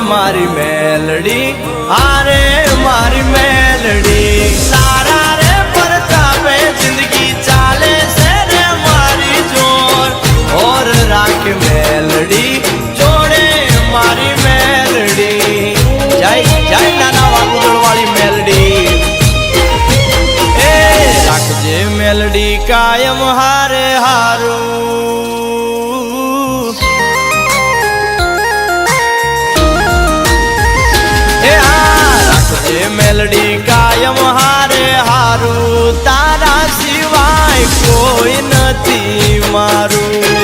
મારી મેલડી હારે મારી મેલડી તારા રે પરતાપે જિંદગી ચાલે છે રે મારી જોર ઓર રાખ મેલડી જોડે મારી મેલડી જય જય નાના વાગુદળ વાળી મેલડી એ રાખજે મેલડી કાયમ હારે હારું મેલડી કાયમ હારે હારું તારા સિવાય કોઈ નથી મારું